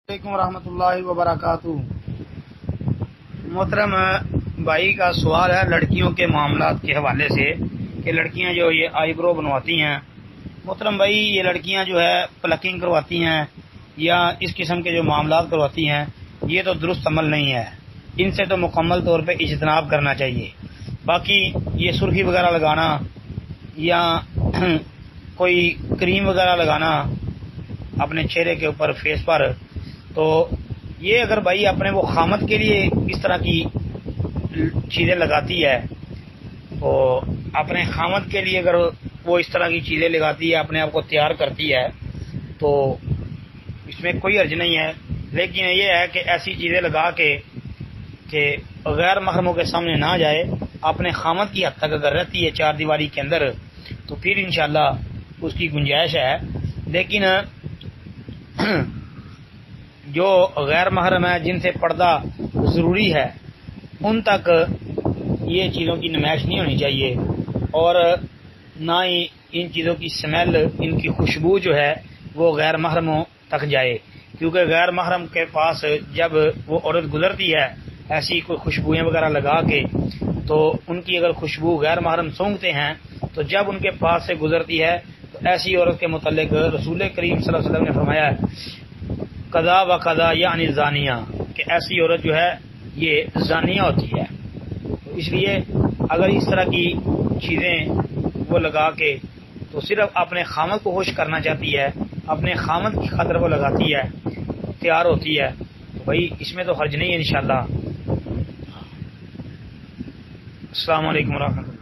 علیکم ورحمۃ اللہ وبرکاتہ۔ محترم بھائی کا سوال ہے لڑکیوں کے معاملات کے حوالے سے کہ لڑکیاں جو یہ آئی برو بنواتی ہیں، محترم بھائی یہ لڑکیاں جو ہے پلکنگ کرواتی ہیں یا اس قسم کے جو معاملات کرواتی ہیں، یہ تو درست عمل نہیں ہے، ان سے تو مکمل طور پہ اجتناب کرنا چاہیے۔ باقی یہ سرخی وغیرہ لگانا یا کوئی کریم وغیرہ لگانا اپنے چہرے کے اوپر، فیس پر، تو یہ اگر بھائی اپنے وہ خامد کے لیے اس طرح کی چیزیں لگاتی ہے، تو اپنے خامد کے لیے اگر وہ اس طرح کی چیزیں لگاتی ہے، اپنے آپ کو تیار کرتی ہے، تو اس میں کوئی حرج نہیں ہے۔ لیکن یہ ہے کہ ایسی چیزیں لگا کے کہ غیر محرموں کے سامنے نہ جائے، اپنے خامد کی حد تک اگر رہتی ہے چار دیواری کے اندر، تو پھر انشاءاللہ اس کی گنجائش ہے۔ لیکن جو غیر محرم ہے، جن سے پردہ ضروری ہے، ان تک یہ چیزوں کی نمائش نہیں ہونی چاہیے، اور نہ ہی ان چیزوں کی سمیل، ان کی خوشبو جو ہے وہ غیر محرموں تک جائے، کیونکہ غیر محرم کے پاس جب وہ عورت گزرتی ہے ایسی کوئی خوشبوئیں وغیرہ لگا کے، تو ان کی اگر خوشبو غیر محرم سونگھتے ہیں، تو جب ان کے پاس سے گزرتی ہے تو ایسی عورت کے متعلق رسول کریم صلی اللہ علیہ وسلم نے فرمایا ہے قضا و قضا یعنی زانیہ، کہ ایسی عورت جو ہے یہ زانیہ ہوتی ہے۔ اس لیے اگر اس طرح کی چیزیں وہ لگا کے تو صرف اپنے خامد کو خوش کرنا چاہتی ہے، اپنے خامد کی خاطر وہ لگاتی ہے، تیار ہوتی ہے، تو بھائی اس میں تو حرج نہیں ہے انشاءاللہ۔ السلام علیکم ورحمۃ اللہ۔